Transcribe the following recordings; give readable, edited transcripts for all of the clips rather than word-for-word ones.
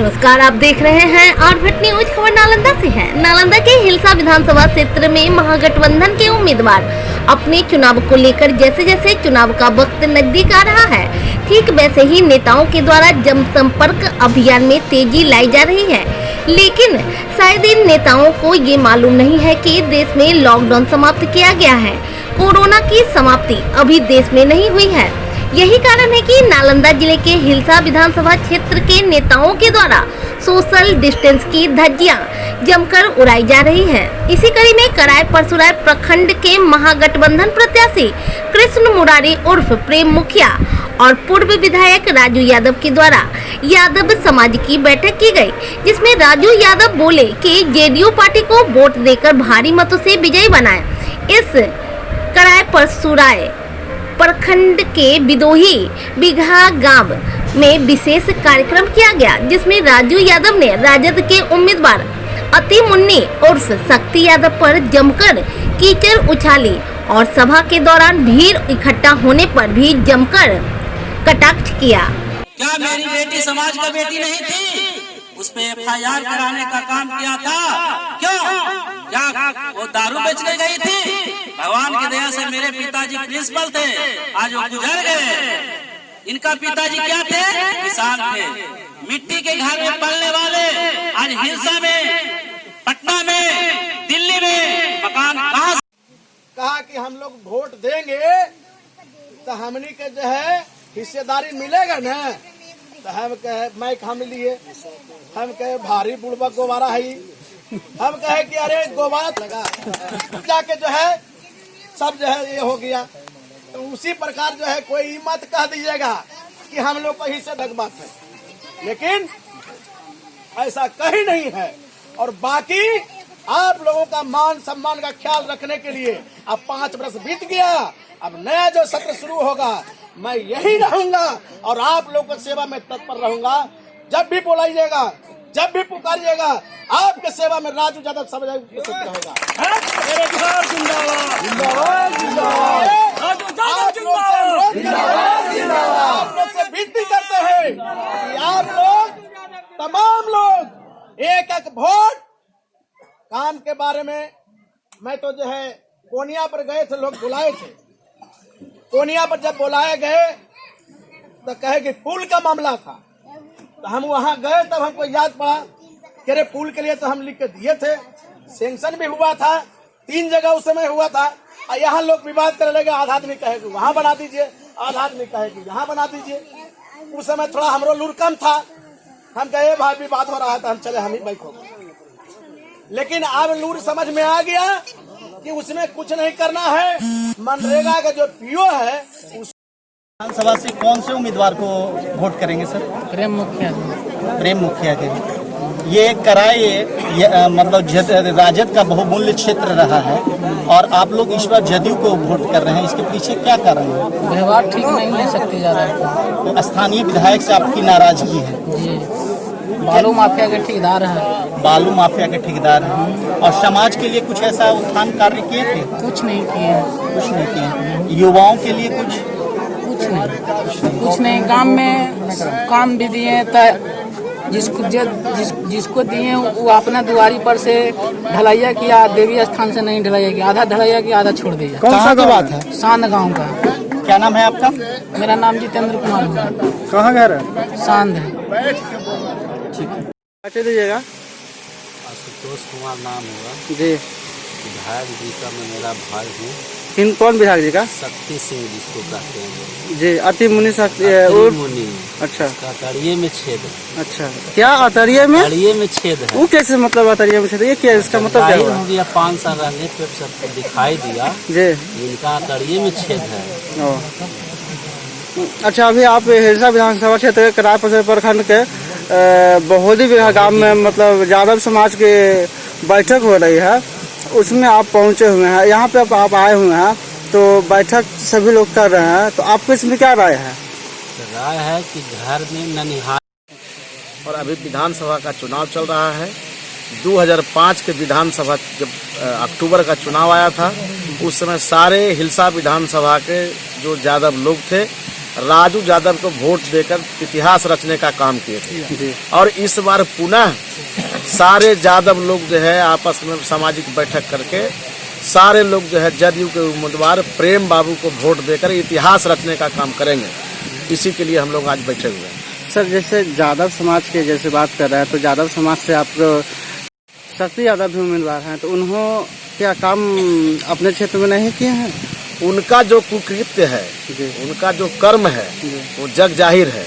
नमस्कार, आप देख रहे हैं आरभट न्यूज। खबर नालंदा से है। नालंदा के हिलसा विधानसभा क्षेत्र में महागठबंधन के उम्मीदवार अपने चुनाव को लेकर जैसे जैसे चुनाव का वक्त नजदीक आ रहा है, ठीक वैसे ही नेताओं के द्वारा जनसंपर्क अभियान में तेजी लाई जा रही है। लेकिन शायद इन नेताओं को ये मालूम नहीं है कि देश में लॉकडाउन समाप्त किया गया है। कोरोना की समाप्ति अभी देश में नहीं हुई है। यही कारण है कि नालंदा जिले के हिलसा विधानसभा क्षेत्र के नेताओं के द्वारा सोशल डिस्टेंस की धज्जियां जमकर उड़ाई जा रही हैं। इसी कड़ी में कराय परसुराय प्रखंड के महागठबंधन प्रत्याशी कृष्ण मुरारी उर्फ प्रेम मुखिया और पूर्व विधायक राजू यादव के द्वारा यादव समाज की बैठक की गई, जिसमें राजू यादव बोले कि जेडीयू पार्टी को वोट देकर भारी मतों से विजयी बनाए। इस कराय परसुराय प्रखंड के बिदोही बिघा गांव में विशेष कार्यक्रम किया गया, जिसमें राजू यादव ने राजद के उम्मीदवार अति मुन्नी उर्फ शक्ति यादव पर जमकर कीचड़ उछाली और सभा के दौरान भीड़ इकट्ठा होने पर भी जमकर कटाक्ष किया। क्या मेरी बेटी समाज का बेटी नहीं थी? उस पे FIR कराने का काम किया था। क्यों? क्या वो दारू बेचने गई थी? भगवान की दया से मेरे पिताजी प्रिंसिपल थे, आज वो गुजर गए। इनका पिताजी क्या थे? किसान थे। मिट्टी के घर में पलने वाले आज हिलसा में, पटना में, दिल्ली में मकान कहा कि हम लोग वोट देंगे तो हमनी के जो है हिस्सेदारी मिलेगा न। तो हम कहे माइक हम लिए, हम कहे भारी बुड़बक गोबारा है, हम कहे कि अरे गोबारा लगा जाके जो है सब जो है ये हो गया। तो उसी प्रकार जो है कोई मत कह दीजिएगा कि हम लोग कहीं से बात है, लेकिन ऐसा कहीं नहीं है। और बाकी आप लोगों का मान सम्मान का ख्याल रखने के लिए अब 5 वर्ष बीत गया, अब नया जो सत्र शुरू होगा मैं यही रहूंगा और आप लोगों की सेवा में तत्पर रहूंगा। जब भी बुलाइएगा, जब भी पुकारिएगा, आपके सेवा में राजू यादव सब रहेगा। आप लोग से विनती करते हैं कि आप लोग तमाम लोग एक एक वोट काम के बारे में। मैं तो जो है कोनिया पर गए थे, लोग बुलाए थे। कोनिया पर जब बुलाए गए तो कहे कि पुल का मामला था, तो हम वहां गए तब हमको याद पड़ा कि अरे पुल के लिए तो हम लिख के दिए थे, सेंक्शन भी हुआ था, 3 जगह उस समय हुआ था। और यहाँ लोग विवाद करने लगे, आधा आदमी कहे कि वहाँ बना दीजिए, आधा आदमी कहे कि यहाँ बना दीजिए। उस समय थोड़ा हमरो लूर कम था, हम कहे भाई विवाद हो रहा है तो हम चले, हम ही बैठ हो गए। लेकिन अब लूर समझ में आ गया कि उसमें कुछ नहीं करना है। मनरेगा का जो PO है उस विधानसभा से कौन से उम्मीदवार को वोट करेंगे सर? प्रेम मुखिया। प्रेम मुखिया के। ये कराए मतलब राजद का बहुमूल्य क्षेत्र रहा है और आप लोग इस बार जदयू को वोट कर रहे हैं, इसके पीछे क्या कारण है? व्यवहार ठीक नहीं है शक्ति यादव। तो स्थानीय विधायक से आपकी नाराजगी है? जी, बालू माफिया के ठेकेदार है। बालू माफिया के ठेकेदार हैं और समाज के लिए कुछ ऐसा उत्थान कार्य किए थे? कुछ नहीं किए। कुछ नहीं किए। युवाओं के लिए कुछ नहीं। गांव में काम भी दिए, जिसको दिए वो अपना दुआरी पर से ढलैया किया, देवी स्थान से नहीं ढलैया किया, आधा ढलैया किया, आधा छोड़ दिया। कौन सा बात है? सांद गाँव का। क्या नाम है आपका? मेरा नाम जितेंद्र कुमार है। कहाँ घर है? सांद है। अच्छा दीजिएगा। आशुतोष कुमार नाम होगा जी। विधायक जी का मैं मेरा भाई हूँ। कौन विधायक जी का? शक्ति सिंह जिसको कहते हैं जी। अति मुनि मुनि। अच्छा। अतरिये में छेद है। अच्छा, क्या अतरिये में? अतरिये में छेद है। वो कैसे मतलब अतरिये में छेद? ये क्या, इसका मतलब क्या हो गया? 5 साल रहने पे सबको दिखाई दिया जी इनका अतरिये में छेद है। अच्छा, अभी आप हिलसा विधानसभा क्षेत्र के कराय परसुराय प्रखंड के बहोदी बिघा गांव में मतलब यादव समाज की बैठक हो रही है, उसमें आप पहुंचे हुए हैं। यहाँ पे आप आए हुए हैं तो बैठक सभी लोग कर रहे हैं, तो आपको इसमें क्या राय है? राय है कि घर में ननिहाल। और अभी विधानसभा का चुनाव चल रहा है। 2005 के विधानसभा जब अक्टूबर का चुनाव आया था, उस समय सारे हिलसा विधानसभा के जो यादव लोग थे राजू यादव को वोट देकर इतिहास रचने का काम किए थे। और इस बार पुनः सारे यादव लोग जो है आपस में सामाजिक बैठक करके सारे लोग जो है जदयू के उम्मीदवार प्रेम बाबू को वोट देकर इतिहास रचने का काम करेंगे। इसी के लिए हम लोग आज बैठे हुए हैं। सर, जैसे यादव समाज के जैसे बात कर रहे हैं, तो यादव समाज से आप शक्ति यादव भी उम्मीदवार हैं, तो उन्होंने क्या काम अपने क्षेत्र में नहीं किए हैं? उनका जो कुकृत्य है, उनका जो कर्म है, वो जग जाहिर है।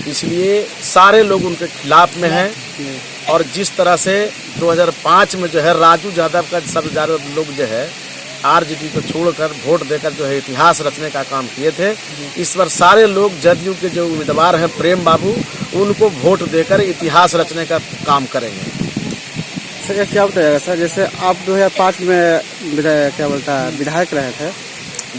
इसलिए सारे लोग उनके खिलाफ में हैं। और जिस तरह से 2005 में जो है राजू यादव का सब ज्यादा लोग जो है आरजेडी को छोड़कर वोट देकर जो है इतिहास रचने का काम किए थे, इस बार सारे लोग जदयू के जो उम्मीदवार हैं प्रेम बाबू, उनको वोट देकर इतिहास रचने का काम करेंगे। सर, क्या बताइएगा सर, जैसे आप 2005 में विधायक रहे थे।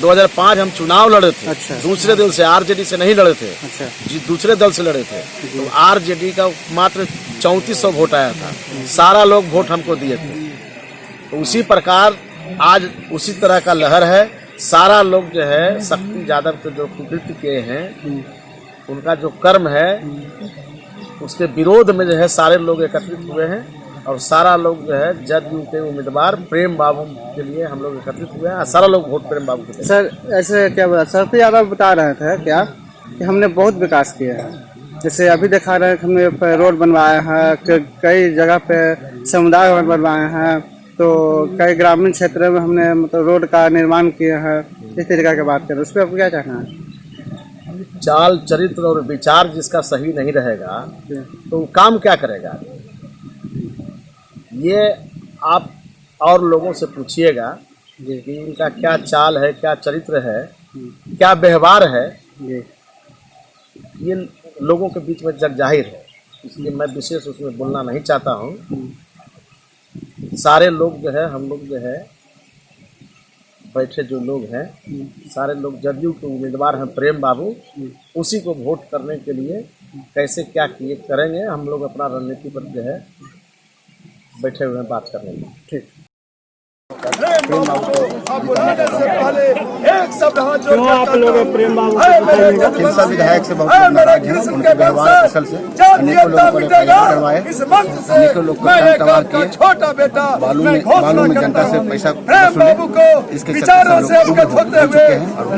2005 हम चुनाव लड़े थे। अच्छा। दूसरे दूसरे दल से, आरजेडी से नहीं लड़े थे। अच्छा। जी, दूसरे दल से लड़े थे। तो आरजेडी का मात्र 3400 वोट आया था। सारा लोग वोट हमको दिए थे। तो उसी प्रकार आज उसी तरह का लहर है। सारा लोग जो है शक्ति यादव के जो कुकृत्य किए हैं, उनका जो कर्म है, उसके विरोध में जो है सारे लोग एकत्रित हुए हैं। और सारा लोग जो है जदयू के उम्मीदवार प्रेम बाबू के लिए हम लोग एकत्रित हुए हैं। सारा लोग वोट प्रेम बाबू के। सर, ऐसे क्या बोला सर, तो यादव बता रहे थे क्या कि हमने बहुत विकास किया है। जैसे अभी दिखा रहे हैं कि हमने रोड बनवाए हैं, कई जगह पे समुदाय भवन बनवाए हैं, तो कई ग्रामीण क्षेत्रों में हमने मतलब रोड का निर्माण किया है। इस तरीके की बात करें, उस पर आपको क्या कहना है? चाल चरित्र और विचार जिसका सही नहीं रहेगा तो काम क्या करेगा? ये आप और लोगों से पूछिएगा कि इनका क्या चाल है, क्या चरित्र है, क्या व्यवहार है। ये लोगों के बीच में जग जाहिर है। इसलिए मैं विशेष उसमें बोलना नहीं चाहता हूँ। सारे लोग जो है, हम लोग जो है बैठे जो लोग हैं, सारे लोग जदयू के उम्मीदवार हैं प्रेम बाबू, उसी को वोट करने के लिए कैसे क्या किए करेंगे, हम लोग अपना रणनीति पर जो है बैठे हुए बात करने में। ठीक। आप लोग प्रेम बाबू हिलसा विधायक से बहुत नाराज हैं। उनके व्यवहार कुशल से अनेकों लोगों को एफआईआर करवाए, अनेकों लोग को तंतवार किए, बालू में जनता से पैसा वसूले। इसके विचारों से अवगत होते हुए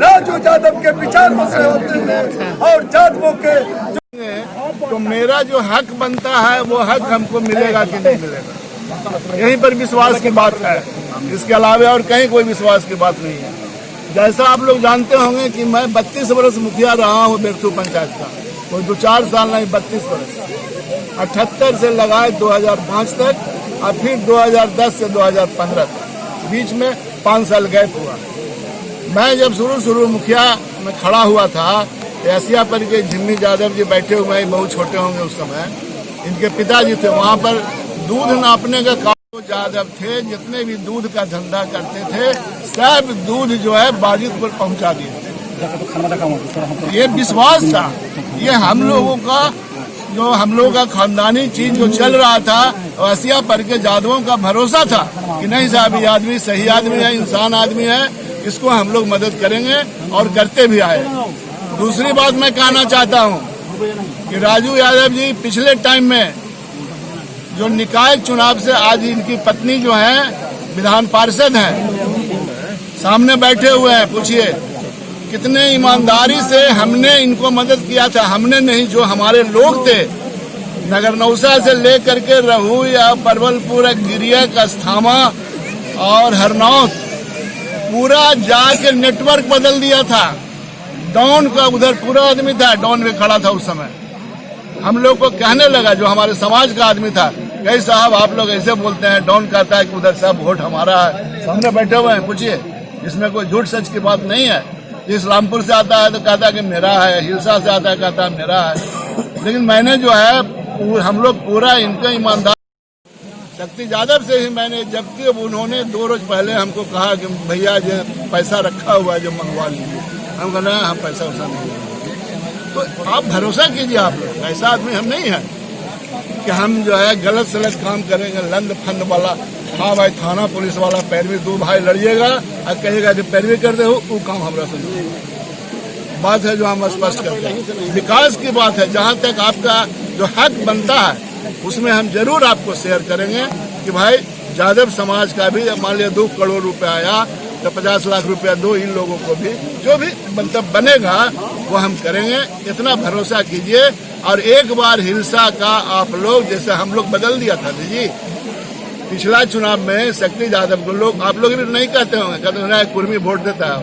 राजू यादव के विचारों से होते हुए और यादवों के तो मेरा जो हक बनता है वो हक हमको मिलेगा कि नहीं मिलेगा, यहीं पर विश्वास की बात है। इसके अलावा और कहीं कोई विश्वास की बात नहीं है। जैसा आप लोग जानते होंगे कि मैं 32 वर्ष मुखिया रहा हूँ बेरथू पंचायत का, कोई 2-4 साल नहीं, 32 वर्ष। 78 से लगाए 2005 तक और फिर 2010 से 2015 तक, बीच में 5 साल गैप हुआ। मैं जब शुरू मुखिया में खड़ा हुआ था, एशिया पर के झिम्मी यादव जी बैठे हुए हैं, बहुत छोटे होंगे उस समय, इनके पिताजी थे। वहाँ पर दूध नापने का काम यादव थे, जितने भी दूध का धंधा करते थे सब दूध जो है बाजित पर पहुँचा दिए थे। ये विश्वास था, ये हम लोगों का खानदानी चीज जो चल रहा था, एशिया पर के यादवों का भरोसा था कि नहीं साहब ये आदमी सही आदमी है, इंसान आदमी है, इसको हम लोग मदद करेंगे और करते भी आए। दूसरी बात मैं कहना चाहता हूँ कि राजू यादव जी पिछले टाइम में जो निकाय चुनाव से आज इनकी पत्नी जो है विधान पार्षद हैं, सामने बैठे हुए हैं, पूछिए कितने ईमानदारी से हमने इनको मदद किया था। हमने नहीं, जो हमारे लोग थे नगरनौसा से लेकर के रहू या परवलपुर, गिरिया, कस्थामा और हरनौत, पूरा जाके नेटवर्क बदल दिया था। डॉन का उधर पूरा आदमी था, डॉन में खड़ा था उस समय। हम लोग को कहने लगा, जो हमारे समाज का आदमी था, कई साहब आप लोग ऐसे बोलते हैं, डॉन कहता है कि उधर सब वोट हमारा है। सामने बैठे हुए हैं, पूछिए, इसमें कोई झूठ सच की बात नहीं है। इस्लामपुर से आता है तो कहता है कि मेरा है, हिलसा से आता है कहता है मेरा है। लेकिन मैंने जो है हम लोग पूरा इनका ईमानदार शक्ति यादव से ही मैंने, जबकि उन्होंने 2 रोज पहले हमको कहा कि भैया जो पैसा रखा हुआ है जो मंगवा लीजिए, हम कहना हम पैसा वैसा नहीं। तो आप भरोसा कीजिए, आप लोग ऐसा आदमी हम नहीं है कि हम जो है गलत सलत काम करेंगे, लंद फंद वाला। हाँ भाई, थाना पुलिस वाला पैरवी 2 भाई लड़िएगा और कहिएगा कि पैरवी कर दे, वो काम हमरा से बात है जो हम स्पष्ट करते हैं। विकास की बात है, जहाँ तक आपका जो हक बनता है उसमें हम जरूर आपको शेयर करेंगे कि भाई यादव समाज का भी मान लिया 2 करोड़ रुपया आया तो 50 लाख रुपया दो इन लोगों को भी, जो भी मतलब बनेगा वो हम करेंगे, इतना भरोसा कीजिए। और एक बार हिंसा का आप लोग, जैसे हम लोग बदल दिया था जी पिछला चुनाव में शक्ति यादव को लोग, आप लोग भी नहीं कहते होंगे, कहते हैं कुर्मी वोट देता है,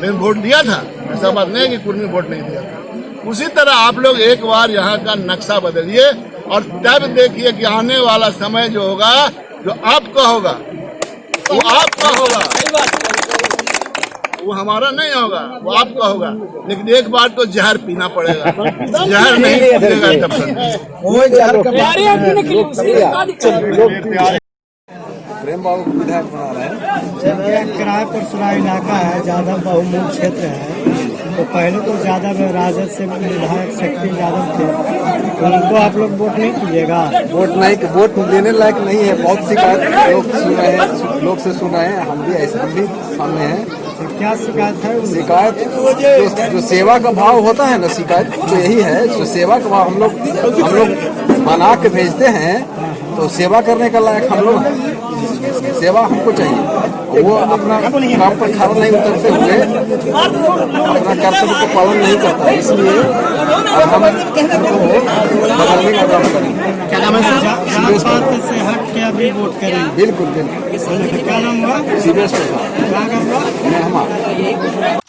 लेकिन वोट दिया था, ऐसा बात नहीं है कि कुर्मी वोट नहीं दिया था। उसी तरह आप लोग एक बार यहाँ का नक्शा बदलिए और तब देखिए कि आने वाला समय जो होगा, जो आपका होगा वो आपका होगा, वो हमारा नहीं होगा, वो आपका होगा। लेकिन एक बार तो जहर पीना पड़ेगा, जहर नहीं पिएगा तब तक। प्रेम बाबू को विधायक बना रहे हैं। किराए पर सुरा इलाका है, ज्यादा बहुमूल क्षेत्र है, तो पहले तो ज्यादा राजद से विधायक शक्ति यादव थे, उनको आप लोग वोट नहीं कीजिएगा? वोट देने लायक नहीं है। बहुत शिकायत लोग सुन रहे हैं, लोग से सुन रहे हैं, हम भी सामने हैं। क्या शिकायत है? शिकायत जो सेवा का भाव होता है ना, शिकायत तो यही है, जो सेवा का भाव हम लोग बना के भेजते हैं, तो सेवा करने का लायक हम लोग हैं, सेवा हमको चाहिए। वो अपना काम पर खड़ा नहीं उतरते हुए अपना कर्तव्य को पालन नहीं करता, इसलिए हम बदलने का काम करेंगे। क्या नाम है सर? से हट के अभी वोट करेंगे? बिल्कुल बिल्कुल। क्या नाम हुआ? सीबीएस प्रसाद। क्या नाम हुआ? मेहमा।